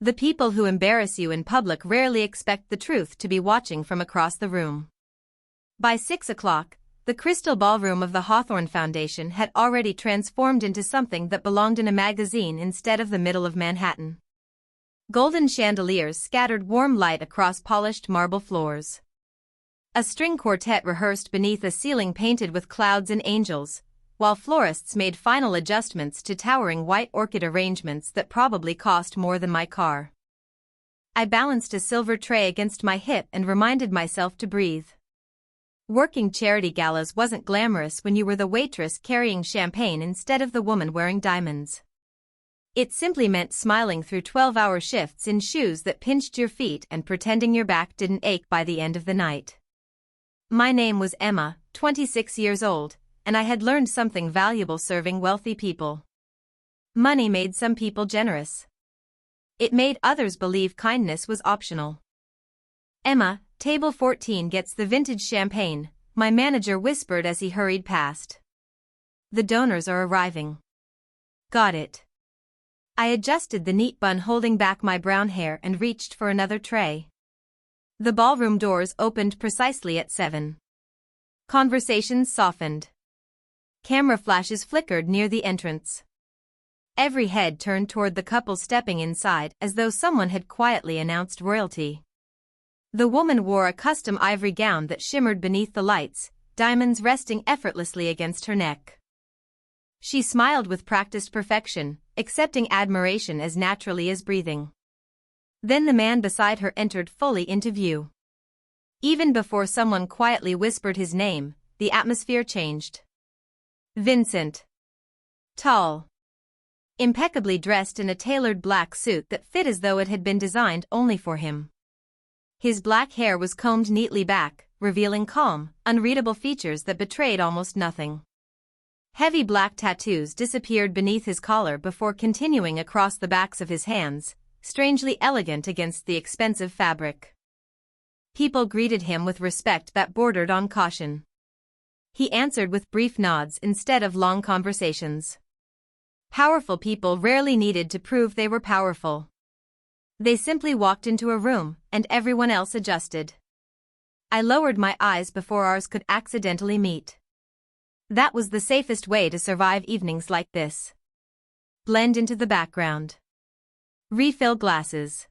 The people who embarrass you in public rarely expect the truth to be watching from across the room. By 6 o'clock, the crystal ballroom of the Hawthorne Foundation had already transformed into something that belonged in a magazine instead of the middle of Manhattan. Golden chandeliers scattered warm light across polished marble floors. A string quartet rehearsed beneath a ceiling painted with clouds and angels, while florists made final adjustments to towering white orchid arrangements that probably cost more than my car. I balanced a silver tray against my hip and reminded myself to breathe. Working charity galas wasn't glamorous when you were the waitress carrying champagne instead of the woman wearing diamonds. It simply meant smiling through 12-hour shifts in shoes that pinched your feet and pretending your back didn't ache by the end of the night. My name was Emma, 26 years old, and I had learned something valuable serving wealthy people. Money made some people generous. It made others believe kindness was optional. "Emma, table 14 gets the vintage champagne," my manager whispered as he hurried past. "The donors are arriving." "Got it." I adjusted the neat bun holding back my brown hair and reached for another tray. The ballroom doors opened precisely at 7. Conversations softened. Camera flashes flickered near the entrance. Every head turned toward the couple stepping inside as though someone had quietly announced royalty. The woman wore a custom ivory gown that shimmered beneath the lights, diamonds resting effortlessly against her neck. She smiled with practiced perfection, accepting admiration as naturally as breathing. Then the man beside her entered fully into view. Even before someone quietly whispered his name, the atmosphere changed. Vincent. Tall. Impeccably dressed in a tailored black suit that fit as though it had been designed only for him. His black hair was combed neatly back, revealing calm, unreadable features that betrayed almost nothing. Heavy black tattoos disappeared beneath his collar before continuing across the backs of his hands, strangely elegant against the expensive fabric. People greeted him with respect that bordered on caution. He answered with brief nods instead of long conversations. Powerful people rarely needed to prove they were powerful. They simply walked into a room, and everyone else adjusted. I lowered my eyes before ours could accidentally meet. That was the safest way to survive evenings like this. Blend into the background. Refill glasses.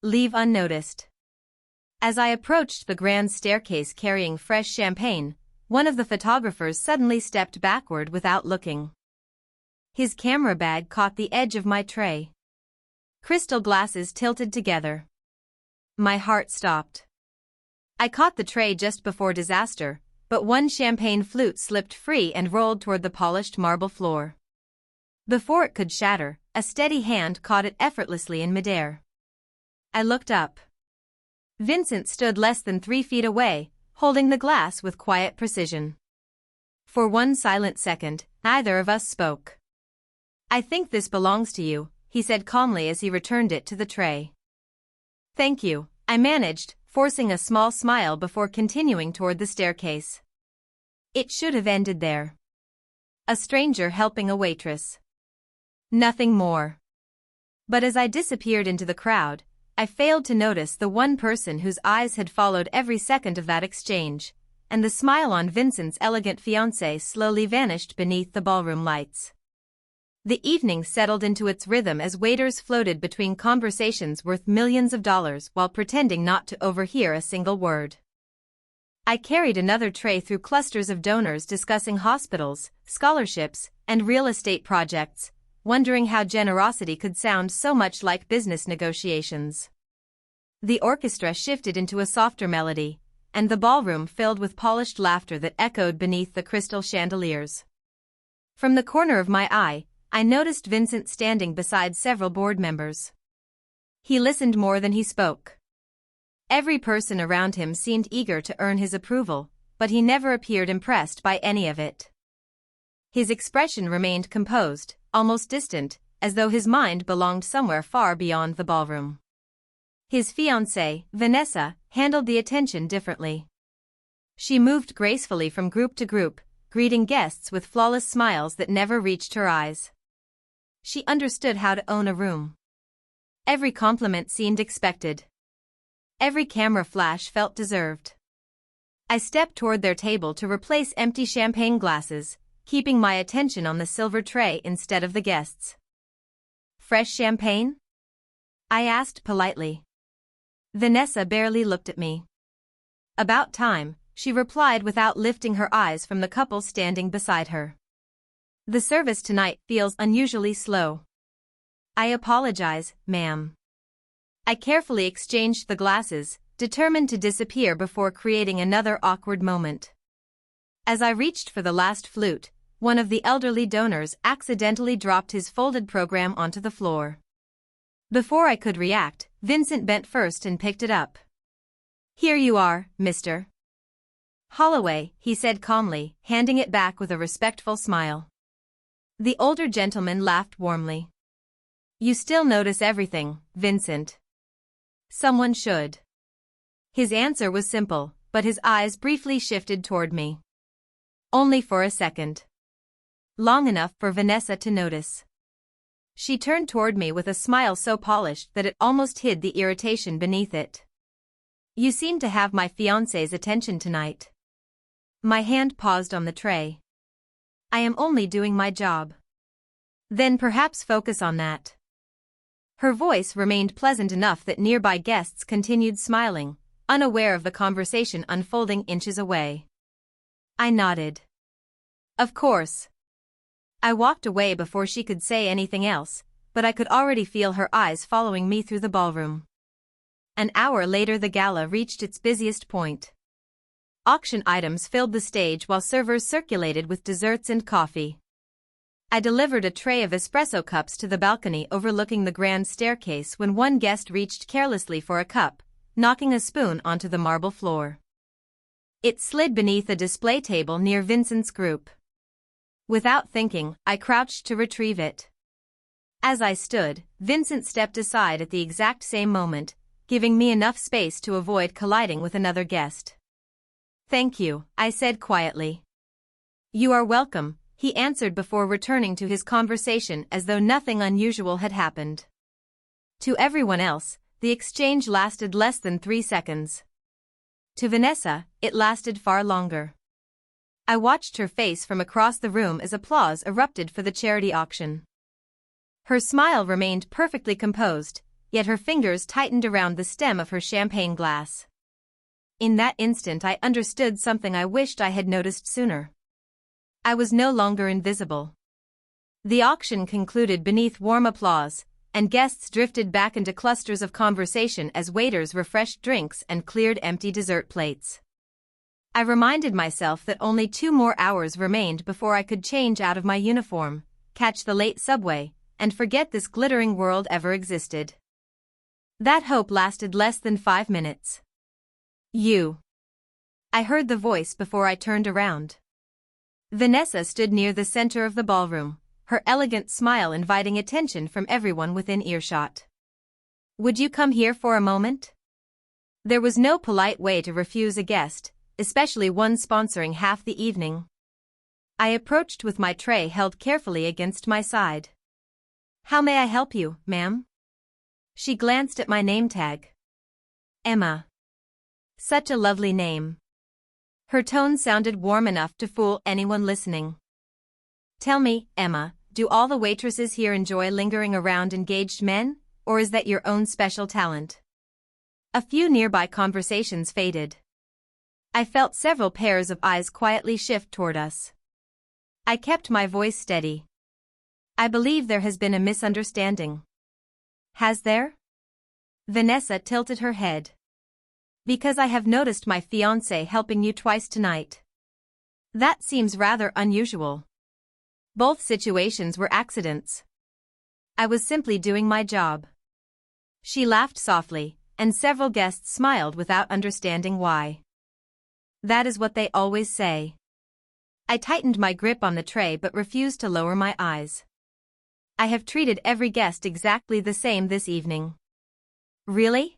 Leave unnoticed. As I approached the grand staircase carrying fresh champagne, one of the photographers suddenly stepped backward without looking. His camera bag caught the edge of my tray. Crystal glasses tilted together. My heart stopped. I caught the tray just before disaster, but one champagne flute slipped free and rolled toward the polished marble floor. Before it could shatter, a steady hand caught it effortlessly in midair. I looked up. Vincent stood less than 3 feet away, holding the glass with quiet precision. For one silent second, neither of us spoke. "I think this belongs to you," he said calmly as he returned it to the tray. "Thank you," I managed, forcing a small smile before continuing toward the staircase. It should have ended there. A stranger helping a waitress. Nothing more. But as I disappeared into the crowd, I failed to notice the one person whose eyes had followed every second of that exchange, and the smile on Vincent's elegant fiancée slowly vanished beneath the ballroom lights. The evening settled into its rhythm as waiters floated between conversations worth millions of dollars while pretending not to overhear a single word. I carried another tray through clusters of donors discussing hospitals, scholarships, and real estate projects, wondering how generosity could sound so much like business negotiations. The orchestra shifted into a softer melody, and the ballroom filled with polished laughter that echoed beneath the crystal chandeliers. From the corner of my eye, I noticed Vincent standing beside several board members. He listened more than he spoke. Every person around him seemed eager to earn his approval, but he never appeared impressed by any of it. His expression remained composed, almost distant, as though his mind belonged somewhere far beyond the ballroom. His fiancée, Vanessa, handled the attention differently. She moved gracefully from group to group, greeting guests with flawless smiles that never reached her eyes. She understood how to own a room. Every compliment seemed expected. Every camera flash felt deserved. I stepped toward their table to replace empty champagne glasses, keeping my attention on the silver tray instead of the guests. "Fresh champagne?" I asked politely. Vanessa barely looked at me. "About time," she replied without lifting her eyes from the couple standing beside her. "The service tonight feels unusually slow." "I apologize, ma'am." I carefully exchanged the glasses, determined to disappear before creating another awkward moment. As I reached for the last flute, one of the elderly donors accidentally dropped his folded program onto the floor. Before I could react, Vincent bent first and picked it up. "Here you are, Mr. Holloway," he said calmly, handing it back with a respectful smile. The older gentleman laughed warmly. "You still notice everything, Vincent." "Someone should." His answer was simple, but his eyes briefly shifted toward me. Only for a second. Long enough for Vanessa to notice. She turned toward me with a smile so polished that it almost hid the irritation beneath it. "You seem to have my fiancé's attention tonight." My hand paused on the tray. "I am only doing my job." "Then perhaps focus on that." Her voice remained pleasant enough that nearby guests continued smiling, unaware of the conversation unfolding inches away. I nodded. "Of course." I walked away before she could say anything else, but I could already feel her eyes following me through the ballroom. An hour later the gala reached its busiest point. Auction items filled the stage while servers circulated with desserts and coffee. I delivered a tray of espresso cups to the balcony overlooking the grand staircase when one guest reached carelessly for a cup, knocking a spoon onto the marble floor. It slid beneath a display table near Vincent's group. Without thinking, I crouched to retrieve it. As I stood, Vincent stepped aside at the exact same moment, giving me enough space to avoid colliding with another guest. "Thank you," I said quietly. "You are welcome," he answered before returning to his conversation as though nothing unusual had happened. To everyone else, the exchange lasted less than 3 seconds. To Vanessa, it lasted far longer. I watched her face from across the room as applause erupted for the charity auction. Her smile remained perfectly composed, yet her fingers tightened around the stem of her champagne glass. In that instant I understood something I wished I had noticed sooner. I was no longer invisible. The auction concluded beneath warm applause, and guests drifted back into clusters of conversation as waiters refreshed drinks and cleared empty dessert plates. I reminded myself that only 2 more hours remained before I could change out of my uniform, catch the late subway, and forget this glittering world ever existed. That hope lasted less than 5 minutes. "You." I heard the voice before I turned around. Vanessa stood near the center of the ballroom, her elegant smile inviting attention from everyone within earshot. "Would you come here for a moment?" There was no polite way to refuse a guest, especially one sponsoring half the evening. I approached with my tray held carefully against my side. "How may I help you, ma'am?" She glanced at my name tag. Emma. Such a lovely name. Her tone sounded warm enough to fool anyone listening. "Tell me, Emma, do all the waitresses here enjoy lingering around engaged men, or is that your own special talent?" A few nearby conversations faded. I felt several pairs of eyes quietly shift toward us. I kept my voice steady. "I believe there has been a misunderstanding." "Has there?" Vanessa tilted her head. "Because I have noticed my fiancé helping you twice tonight." "That seems rather unusual." "Both situations were accidents. I was simply doing my job." She laughed softly, and several guests smiled without understanding why. "That is what they always say." I tightened my grip on the tray but refused to lower my eyes. "I have treated every guest exactly the same this evening." "Really?"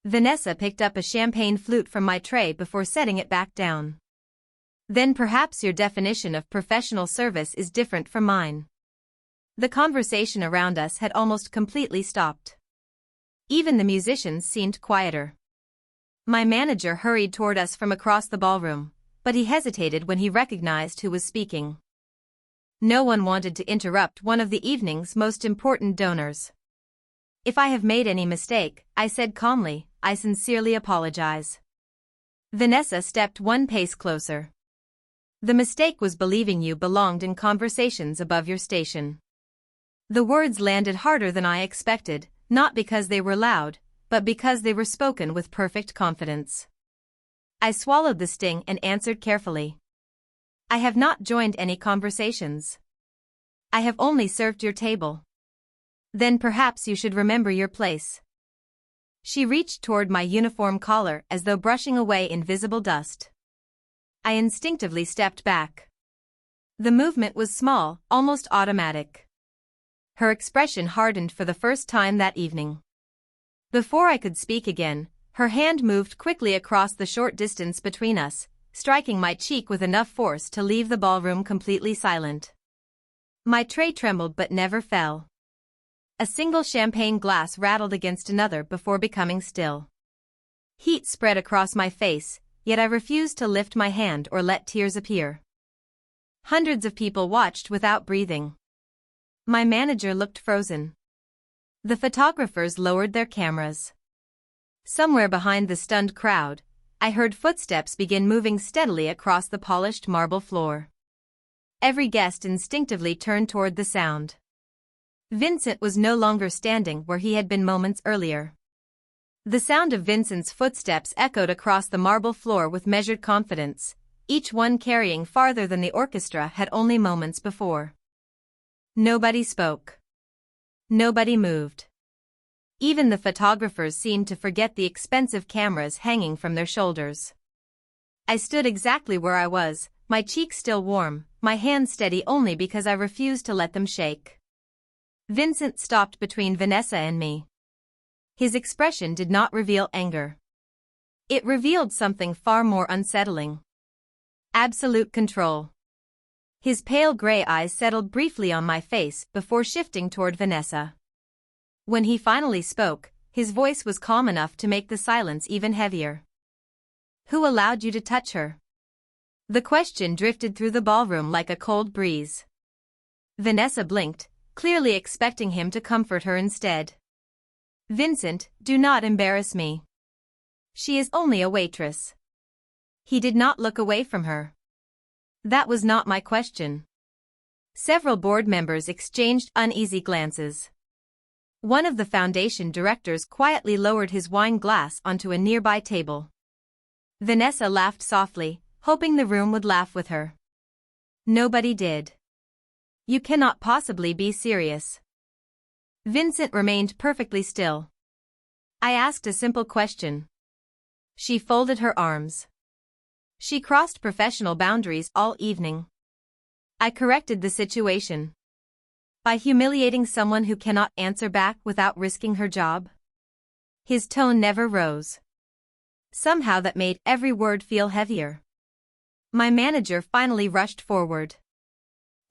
Vanessa picked up a champagne flute from my tray before setting it back down. "Then perhaps your definition of professional service is different from mine." The conversation around us had almost completely stopped. Even the musicians seemed quieter. My manager hurried toward us from across the ballroom, but he hesitated when he recognized who was speaking. No one wanted to interrupt one of the evening's most important donors. "If I have made any mistake," I said calmly, "I sincerely apologize." Vanessa stepped one pace closer. "The mistake was believing you belonged in conversations above your station." The words landed harder than I expected, not because they were loud, but because they were spoken with perfect confidence. I swallowed the sting and answered carefully. "I have not joined any conversations. I have only served your table." "Then perhaps you should remember your place." She reached toward my uniform collar as though brushing away invisible dust. I instinctively stepped back. The movement was small, almost automatic. Her expression hardened for the first time that evening. Before I could speak again, her hand moved quickly across the short distance between us, striking my cheek with enough force to leave the ballroom completely silent. My tray trembled but never fell. A single champagne glass rattled against another before becoming still. Heat spread across my face, yet I refused to lift my hand or let tears appear. Hundreds of people watched without breathing. My manager looked frozen. The photographers lowered their cameras. Somewhere behind the stunned crowd, I heard footsteps begin moving steadily across the polished marble floor. Every guest instinctively turned toward the sound. Vincent was no longer standing where he had been moments earlier. The sound of Vincent's footsteps echoed across the marble floor with measured confidence, each one carrying farther than the orchestra had only moments before. Nobody spoke. Nobody moved. Even the photographers seemed to forget the expensive cameras hanging from their shoulders. I stood exactly where I was, my cheeks still warm, my hands steady only because I refused to let them shake. Vincent stopped between Vanessa and me. His expression did not reveal anger. It revealed something far more unsettling. Absolute control. His pale gray eyes settled briefly on my face before shifting toward Vanessa. When he finally spoke, his voice was calm enough to make the silence even heavier. "Who allowed you to touch her?" The question drifted through the ballroom like a cold breeze. Vanessa blinked, clearly expecting him to comfort her instead. "Vincent, do not embarrass me. She is only a waitress." He did not look away from her. "That was not my question." Several board members exchanged uneasy glances. One of the foundation directors quietly lowered his wine glass onto a nearby table. Vanessa laughed softly, hoping the room would laugh with her. Nobody did. "You cannot possibly be serious." Vincent remained perfectly still. I asked a simple question. She folded her arms. She crossed professional boundaries all evening. I corrected the situation. By humiliating someone who cannot answer back without risking her job. His tone never rose. Somehow that made every word feel heavier. My manager finally rushed forward.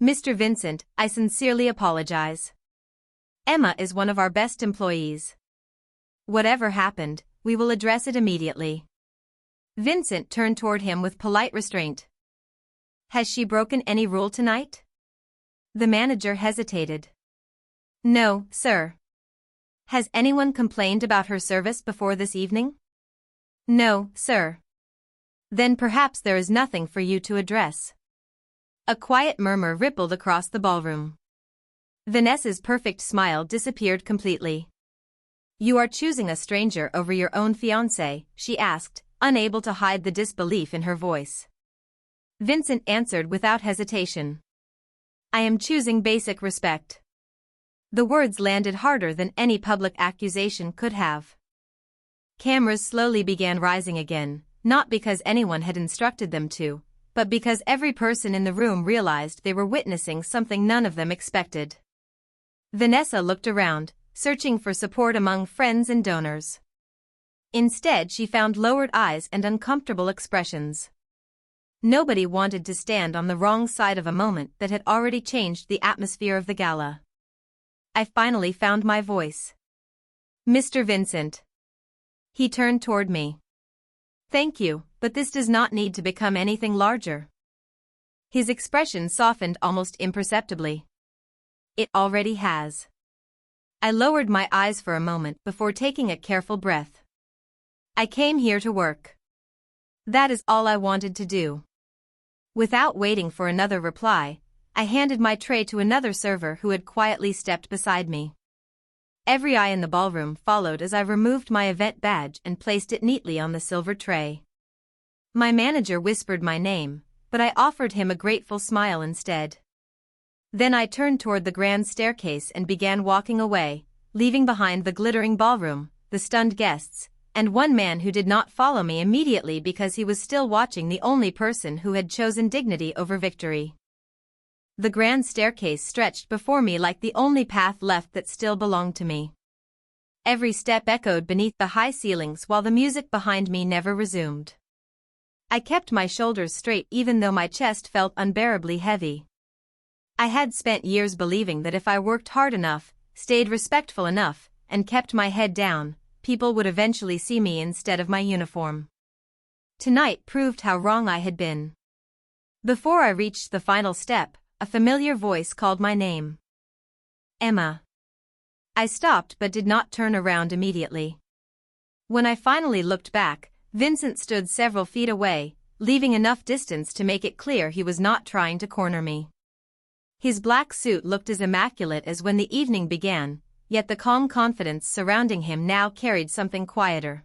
"Mr. Vincent, I sincerely apologize. Emma is one of our best employees. Whatever happened, we will address it immediately." Vincent turned toward him with polite restraint. "Has she broken any rule tonight?" The manager hesitated. "No, sir." "Has anyone complained about her service before this evening?" "No, sir." "Then perhaps there is nothing for you to address." A quiet murmur rippled across the ballroom. Vanessa's perfect smile disappeared completely. "You are choosing a stranger over your own fiancé?" she asked, unable to hide the disbelief in her voice. Vincent answered without hesitation. "I am choosing basic respect." The words landed harder than any public accusation could have. Cameras slowly began rising again, not because anyone had instructed them to, but because every person in the room realized they were witnessing something none of them expected. Vanessa looked around, searching for support among friends and donors. Instead, she found lowered eyes and uncomfortable expressions. Nobody wanted to stand on the wrong side of a moment that had already changed the atmosphere of the gala. I finally found my voice. Mr. Vincent. He turned toward me. Thank you, but this does not need to become anything larger. His expression softened almost imperceptibly. It already has. I lowered my eyes for a moment before taking a careful breath. I came here to work. That is all I wanted to do. Without waiting for another reply, I handed my tray to another server who had quietly stepped beside me. Every eye in the ballroom followed as I removed my event badge and placed it neatly on the silver tray. My manager whispered my name, but I offered him a grateful smile instead. Then I turned toward the grand staircase and began walking away, leaving behind the glittering ballroom, the stunned guests, and one man who did not follow me immediately because he was still watching the only person who had chosen dignity over victory. The grand staircase stretched before me like the only path left that still belonged to me. Every step echoed beneath the high ceilings while the music behind me never resumed. I kept my shoulders straight even though my chest felt unbearably heavy. I had spent years believing that if I worked hard enough, stayed respectful enough, and kept my head down, people would eventually see me instead of my uniform. Tonight proved how wrong I had been. Before I reached the final step, a familiar voice called my name. Emma. I stopped but did not turn around immediately. When I finally looked back, Vincent stood several feet away, leaving enough distance to make it clear he was not trying to corner me. His black suit looked as immaculate as when the evening began, yet the calm confidence surrounding him now carried something quieter.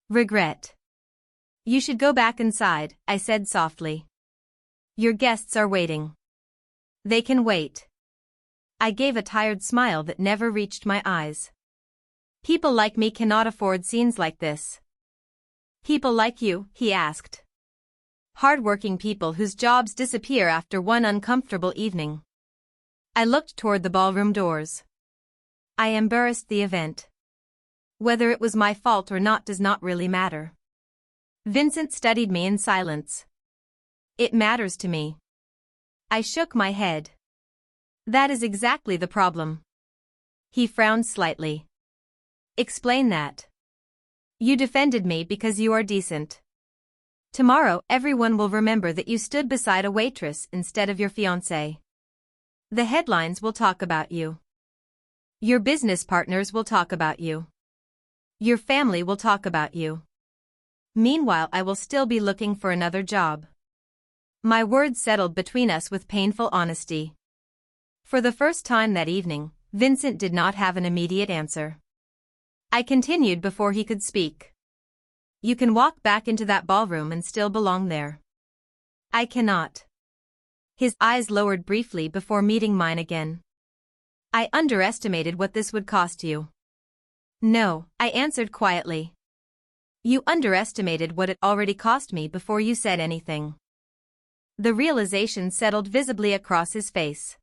Regret. You should go back inside, I said softly. Your guests are waiting. They can wait. I gave a tired smile that never reached my eyes. People like me cannot afford scenes like this. People like you, he asked. Hard-working people whose jobs disappear after one uncomfortable evening. I looked toward the ballroom doors. I embarrassed the event. Whether it was my fault or not does not really matter. Vincent studied me in silence. It matters to me. I shook my head. That is exactly the problem. He frowned slightly. Explain that. You defended me because you are decent. Tomorrow everyone will remember that you stood beside a waitress instead of your fiancée. The headlines will talk about you. Your business partners will talk about you. Your family will talk about you. Meanwhile, I will still be looking for another job. My words settled between us with painful honesty. For the first time that evening, Vincent did not have an immediate answer. I continued before he could speak. You can walk back into that ballroom and still belong there. I cannot. His eyes lowered briefly before meeting mine again. I underestimated what this would cost you. No, I answered quietly. You underestimated what it already cost me before you said anything. The realization settled visibly across his face.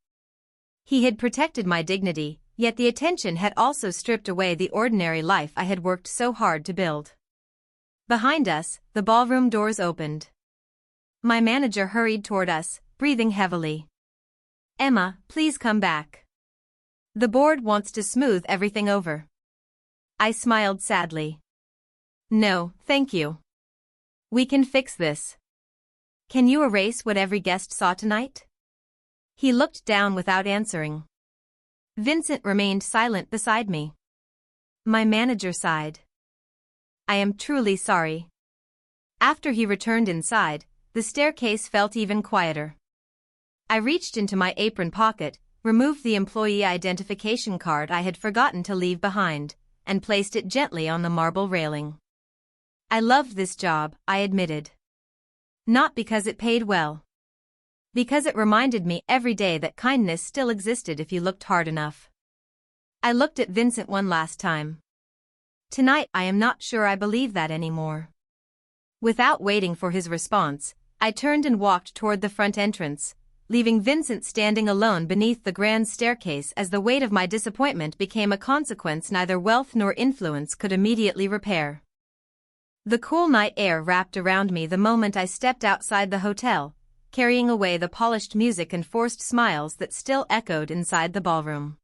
He had protected my dignity, yet the attention had also stripped away the ordinary life I had worked so hard to build. Behind us, the ballroom doors opened. My manager hurried toward us, breathing heavily. Emma, please come back. The board wants to smooth everything over. I smiled sadly. No, thank you. We can fix this. Can you erase what every guest saw tonight? He looked down without answering. Vincent remained silent beside me. My manager sighed. I am truly sorry. After he returned inside, the staircase felt even quieter. I reached into my apron pocket, removed the employee identification card I had forgotten to leave behind, and placed it gently on the marble railing. I loved this job, I admitted. Not because it paid well. Because it reminded me every day that kindness still existed if you looked hard enough. I looked at Vincent one last time. Tonight I am not sure I believe that anymore. Without waiting for his response, I turned and walked toward the front entrance, leaving Vincent standing alone beneath the grand staircase as the weight of my disappointment became a consequence neither wealth nor influence could immediately repair. The cool night air wrapped around me the moment I stepped outside the hotel, carrying away the polished music and forced smiles that still echoed inside the ballroom.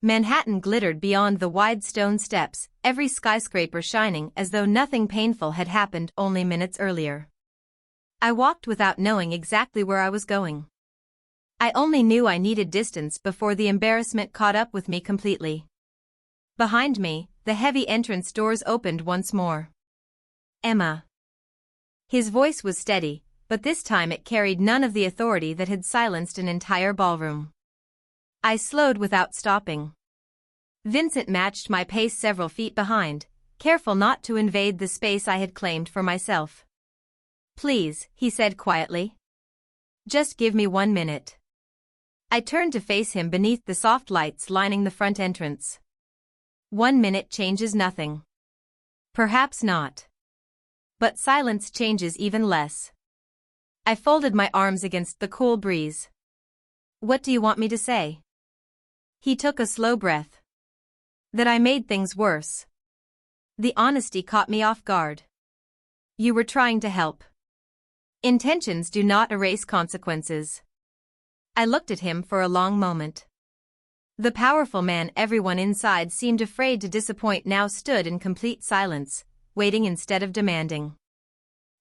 Manhattan glittered beyond the wide stone steps, every skyscraper shining as though nothing painful had happened only minutes earlier. I walked without knowing exactly where I was going. I only knew I needed distance before the embarrassment caught up with me completely. Behind me, the heavy entrance doors opened once more. Emma. His voice was steady, but this time it carried none of the authority that had silenced an entire ballroom. I slowed without stopping. Vincent matched my pace several feet behind, careful not to invade the space I had claimed for myself. "Please," he said quietly. "Just give me 1 minute." I turned to face him beneath the soft lights lining the front entrance. 1 minute changes nothing. Perhaps not. But silence changes even less. I folded my arms against the cool breeze. "What do you want me to say?" He took a slow breath. "That I made things worse." The honesty caught me off guard. "You were trying to help. Intentions do not erase consequences." I looked at him for a long moment. The powerful man everyone inside seemed afraid to disappoint now stood in complete silence, waiting instead of demanding.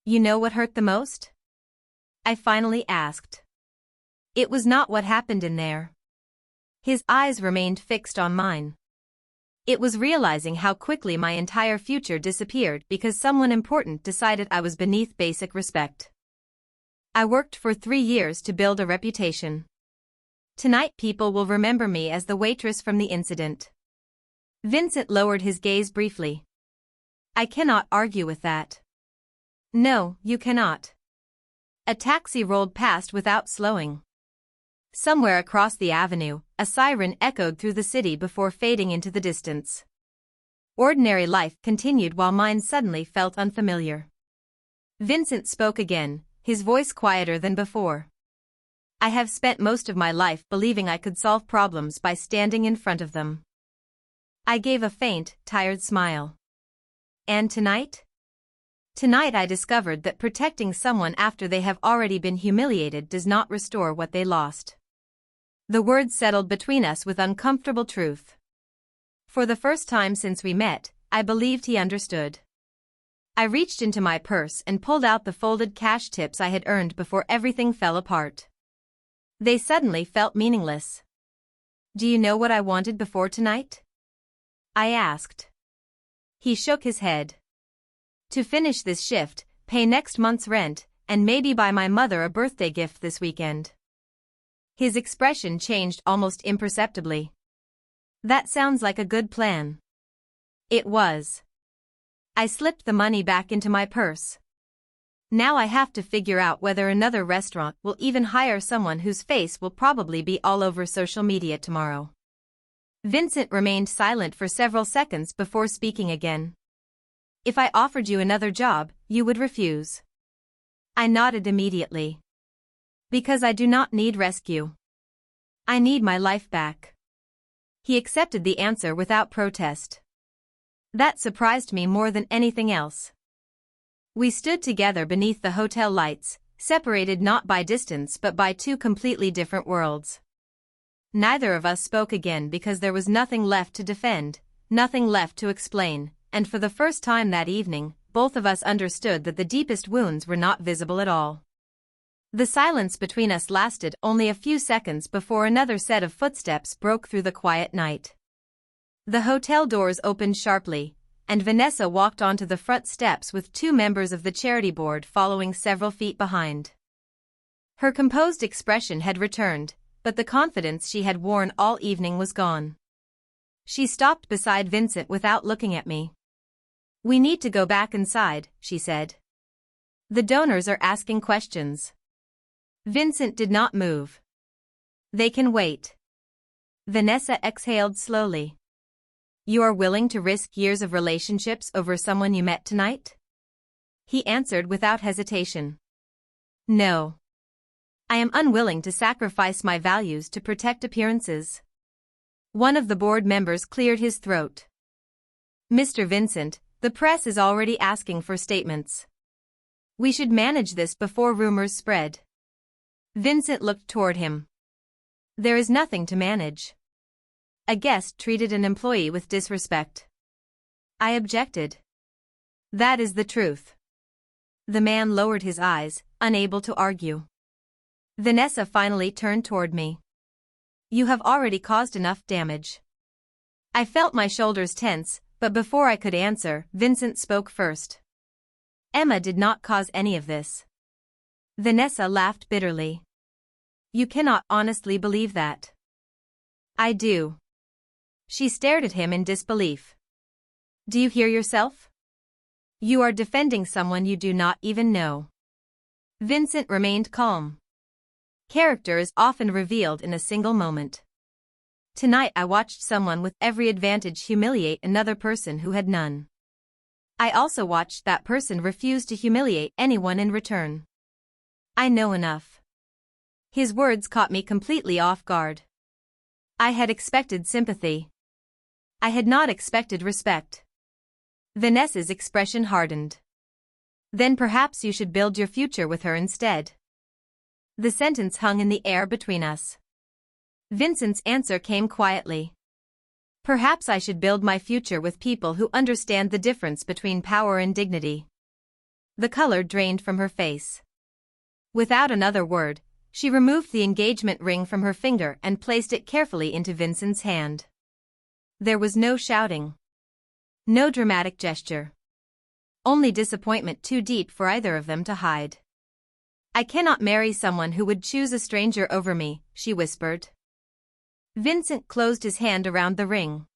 "You know what hurt the most?" I finally asked. It was not what happened in there. His eyes remained fixed on mine. It was realizing how quickly my entire future disappeared because someone important decided I was beneath basic respect. I worked for 3 years to build a reputation. Tonight people will remember me as the waitress from the incident. Vincent lowered his gaze briefly. "I cannot argue with that." "No, you cannot." A taxi rolled past without slowing. Somewhere across the avenue, a siren echoed through the city before fading into the distance. Ordinary life continued while mine suddenly felt unfamiliar. Vincent spoke again, his voice quieter than before. "I have spent most of my life believing I could solve problems by standing in front of them." I gave a faint, tired smile. "And tonight?" "Tonight I discovered that protecting someone after they have already been humiliated does not restore what they lost." The words settled between us with uncomfortable truth. For the first time since we met, I believed he understood. I reached into my purse and pulled out the folded cash tips I had earned before everything fell apart. They suddenly felt meaningless. "Do you know what I wanted before tonight?" I asked. He shook his head. "To finish this shift, pay next month's rent, and maybe buy my mother a birthday gift this weekend." His expression changed almost imperceptibly. "That sounds like a good plan." It was. I slipped the money back into my purse. Now I have to figure out whether another restaurant will even hire someone whose face will probably be all over social media tomorrow. Vincent remained silent for several seconds before speaking again. "If I offered you another job, you would refuse." I nodded immediately. "Because I do not need rescue. I need my life back." He accepted the answer without protest. That surprised me more than anything else. We stood together beneath the hotel lights, separated not by distance but by 2 completely different worlds. Neither of us spoke again because there was nothing left to defend, nothing left to explain, and for the first time that evening, both of us understood that the deepest wounds were not visible at all. The silence between us lasted only a few seconds before another set of footsteps broke through the quiet night. The hotel doors opened sharply, and Vanessa walked onto the front steps with 2 members of the charity board following several feet behind. Her composed expression had returned, but the confidence she had worn all evening was gone. She stopped beside Vincent without looking at me. "We need to go back inside," she said. "The donors are asking questions." Vincent did not move. "They can wait." Vanessa exhaled slowly. "You are willing to risk years of relationships over someone you met tonight?" He answered without hesitation. "No. I am unwilling to sacrifice my values to protect appearances." One of the board members cleared his throat. "Mr. Vincent, the press is already asking for statements. We should manage this before rumors spread." Vincent looked toward him. "There is nothing to manage. a guest treated an employee with disrespect. I objected. That is the truth. The man lowered his eyes, unable to argue. Vanessa finally turned toward me. You have already caused enough damage. I felt my shoulders tense, but before I could answer, Vincent spoke first. Emma did not cause any of this. Vanessa laughed bitterly. You cannot honestly believe that. I do. She stared at him in disbelief. Do you hear yourself? You are defending someone you do not even know. Vincent remained calm. Character is often revealed in a single moment. Tonight I watched someone with every advantage humiliate another person who had none. I also watched that person refuse to humiliate anyone in return. I know enough. His words caught me completely off guard. I had expected sympathy. I had not expected respect. Vanessa's expression hardened. Then perhaps you should build your future with her instead. The sentence hung in the air between us. Vincent's answer came quietly. Perhaps I should build my future with people who understand the difference between power and dignity. The color drained from her face. Without another word, she removed the engagement ring from her finger and placed it carefully into Vincent's hand. There was no shouting. No dramatic gesture. Only disappointment too deep for either of them to hide. I cannot marry someone who would choose a stranger over me, she whispered. Vincent closed his hand around the ring.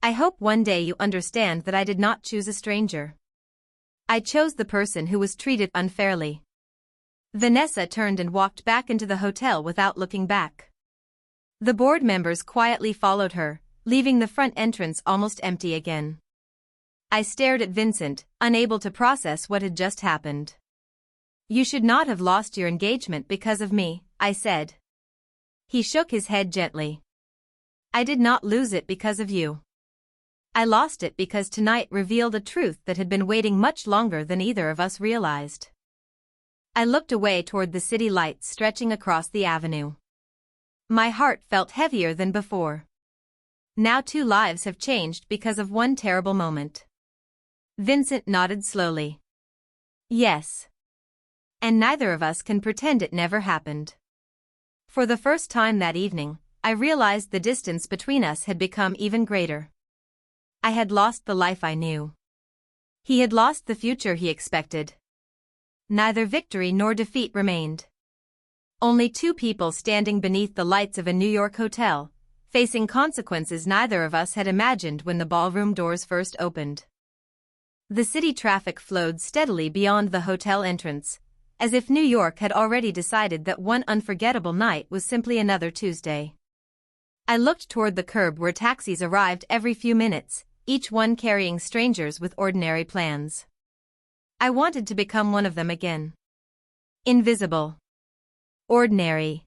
I hope one day you understand that I did not choose a stranger. I chose the person who was treated unfairly. Vanessa turned and walked back into the hotel without looking back. The board members quietly followed her, leaving the front entrance almost empty again. I stared at Vincent, unable to process what had just happened. You should not have lost your engagement because of me, I said. He shook his head gently. I did not lose it because of you. I lost it because tonight revealed a truth that had been waiting much longer than either of us realized. I looked away toward the city lights stretching across the avenue. My heart felt heavier than before. Now 2 lives have changed because of one terrible moment. Vincent nodded slowly. Yes. And neither of us can pretend it never happened. For the first time that evening, I realized the distance between us had become even greater. I had lost the life I knew. He had lost the future he expected. Neither victory nor defeat remained. Only 2 people standing beneath the lights of a New York hotel, facing consequences neither of us had imagined when the ballroom doors first opened. The city traffic flowed steadily beyond the hotel entrance, as if New York had already decided that one unforgettable night was simply another Tuesday. I looked toward the curb where taxis arrived every few minutes, each one carrying strangers with ordinary plans. I wanted to become one of them again. Invisible. Ordinary.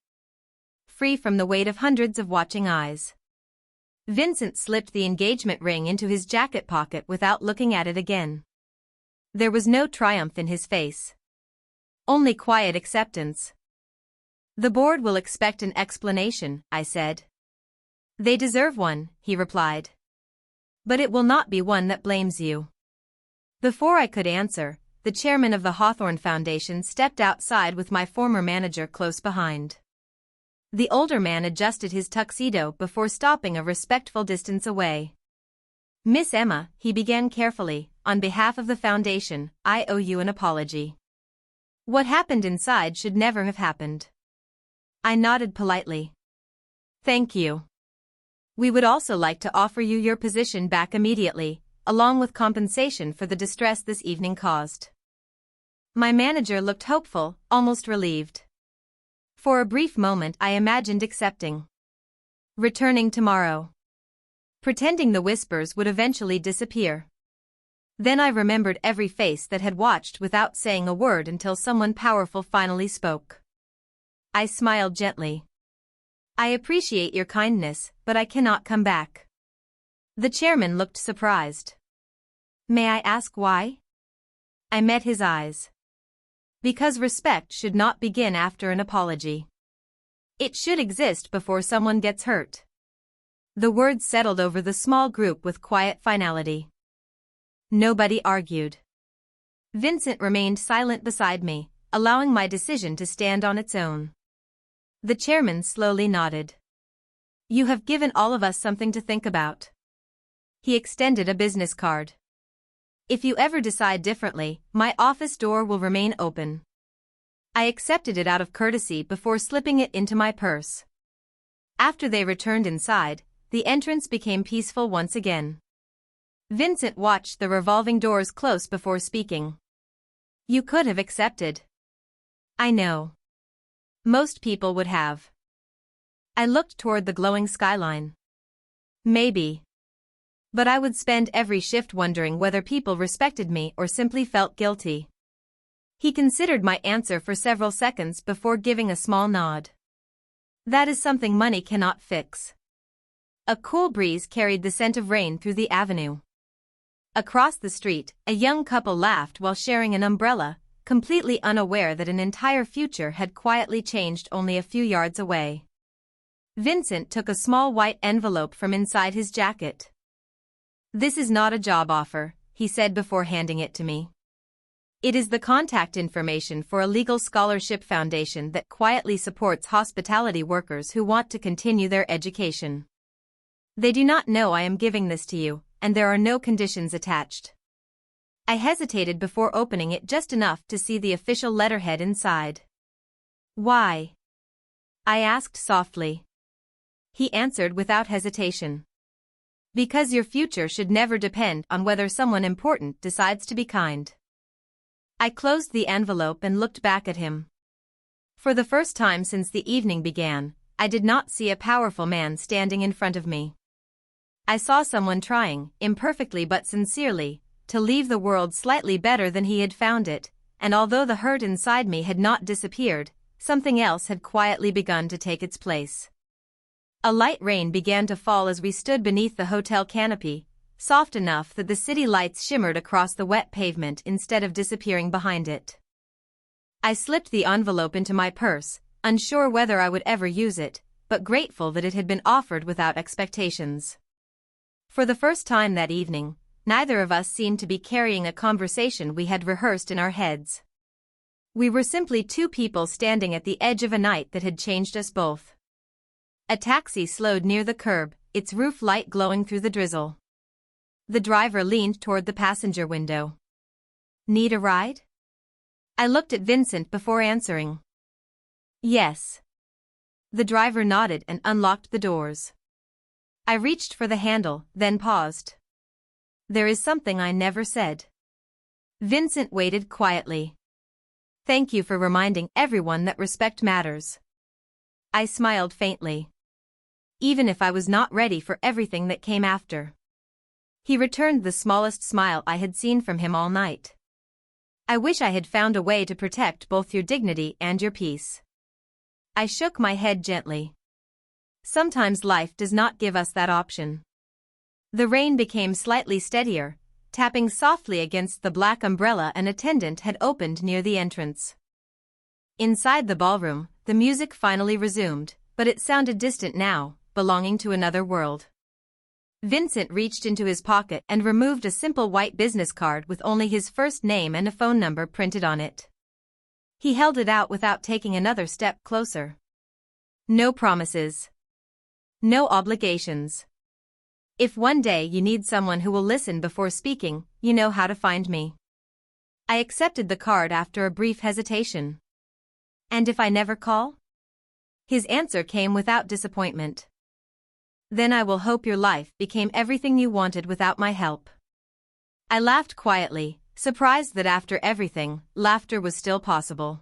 Free from the weight of hundreds of watching eyes. Vincent slipped the engagement ring into his jacket pocket without looking at it again. There was no triumph in his face. Only quiet acceptance. The board will expect an explanation, I said. They deserve one, he replied. But it will not be one that blames you. Before I could answer, the chairman of the Hawthorne Foundation stepped outside with my former manager close behind. The older man adjusted his tuxedo before stopping a respectful distance away. Miss Emma, he began carefully, on behalf of the foundation, I owe you an apology. What happened inside should never have happened. I nodded politely. Thank you. We would also like to offer you your position back immediately, along with compensation for the distress this evening caused. My manager looked hopeful, almost relieved. For a brief moment I imagined accepting. Returning tomorrow. Pretending the whispers would eventually disappear. Then I remembered every face that had watched without saying a word until someone powerful finally spoke. I smiled gently. I appreciate your kindness, but I cannot come back. The chairman looked surprised. May I ask why? I met his eyes. Because respect should not begin after an apology. It should exist before someone gets hurt. The words settled over the small group with quiet finality. Nobody argued. Vincent remained silent beside me, allowing my decision to stand on its own. The chairman slowly nodded. You have given all of us something to think about. He extended a business card. If you ever decide differently, my office door will remain open. I accepted it out of courtesy before slipping it into my purse. After they returned inside, the entrance became peaceful once again. Vincent watched the revolving doors close before speaking. You could have accepted. I know. Most people would have. I looked toward the glowing skyline. Maybe. But I would spend every shift wondering whether people respected me or simply felt guilty. He considered my answer for several seconds before giving a small nod. That is something money cannot fix. A cool breeze carried the scent of rain through the avenue. Across the street, a young couple laughed while sharing an umbrella, completely unaware that an entire future had quietly changed only a few yards away. Vincent took a small white envelope from inside his jacket. This is not a job offer, he said before handing it to me. It is the contact information for a legal scholarship foundation that quietly supports hospitality workers who want to continue their education. They do not know I am giving this to you, and there are no conditions attached. I hesitated before opening it just enough to see the official letterhead inside. Why? I asked softly. He answered without hesitation. Because your future should never depend on whether someone important decides to be kind. I closed the envelope and looked back at him. For the first time since the evening began, I did not see a powerful man standing in front of me. I saw someone trying, imperfectly but sincerely, to leave the world slightly better than he had found it, and although the hurt inside me had not disappeared, something else had quietly begun to take its place. A light rain began to fall as we stood beneath the hotel canopy, soft enough that the city lights shimmered across the wet pavement instead of disappearing behind it. I slipped the envelope into my purse, unsure whether I would ever use it, but grateful that it had been offered without expectations. For the first time that evening, neither of us seemed to be carrying a conversation we had rehearsed in our heads. We were simply two people standing at the edge of a night that had changed us both. A taxi slowed near the curb, its roof light glowing through the drizzle. The driver leaned toward the passenger window. Need a ride? I looked at Vincent before answering. Yes. The driver nodded and unlocked the doors. I reached for the handle, then paused. There is something I never said. Vincent waited quietly. Thank you for reminding everyone that respect matters. I smiled faintly. Even if I was not ready for everything that came after. He returned the smallest smile I had seen from him all night. I wish I had found a way to protect both your dignity and your peace. I shook my head gently. Sometimes life does not give us that option. The rain became slightly steadier, tapping softly against the black umbrella an attendant had opened near the entrance. Inside the ballroom, the music finally resumed, but it sounded distant now, belonging to another world. Vincent reached into his pocket and removed a simple white business card with only his first name and a phone number printed on it. He held it out without taking another step closer. No promises. No obligations. If one day you need someone who will listen before speaking, you know how to find me. I accepted the card after a brief hesitation. And if I never call? His answer came without disappointment. Then I will hope your life became everything you wanted without my help. I laughed quietly, surprised that after everything, laughter was still possible.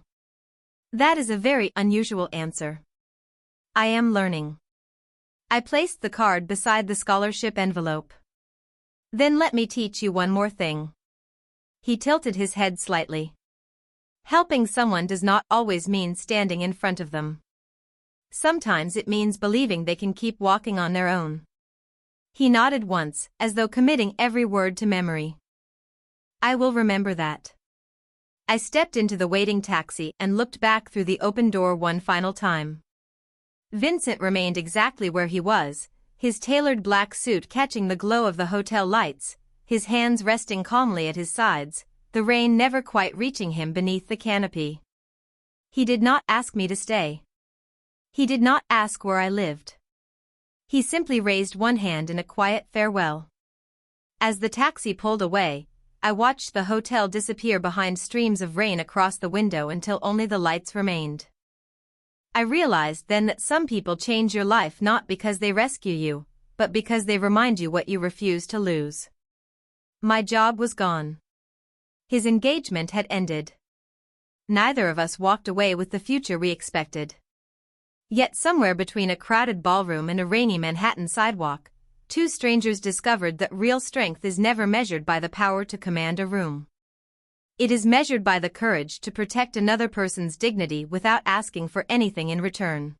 That is a very unusual answer. I am learning. I placed the card beside the scholarship envelope. Then let me teach you one more thing. He tilted his head slightly. Helping someone does not always mean standing in front of them. Sometimes it means believing they can keep walking on their own. He nodded once, as though committing every word to memory. I will remember that. I stepped into the waiting taxi and looked back through the open door one final time. Vincent remained exactly where he was, his tailored black suit catching the glow of the hotel lights, his hands resting calmly at his sides, the rain never quite reaching him beneath the canopy. He did not ask me to stay. He did not ask where I lived. He simply raised one hand in a quiet farewell. As the taxi pulled away, I watched the hotel disappear behind streams of rain across the window until only the lights remained. I realized then that some people change your life not because they rescue you, but because they remind you what you refuse to lose. My job was gone. His engagement had ended. Neither of us walked away with the future we expected. Yet somewhere between a crowded ballroom and a rainy Manhattan sidewalk, two strangers discovered that real strength is never measured by the power to command a room. It is measured by the courage to protect another person's dignity without asking for anything in return.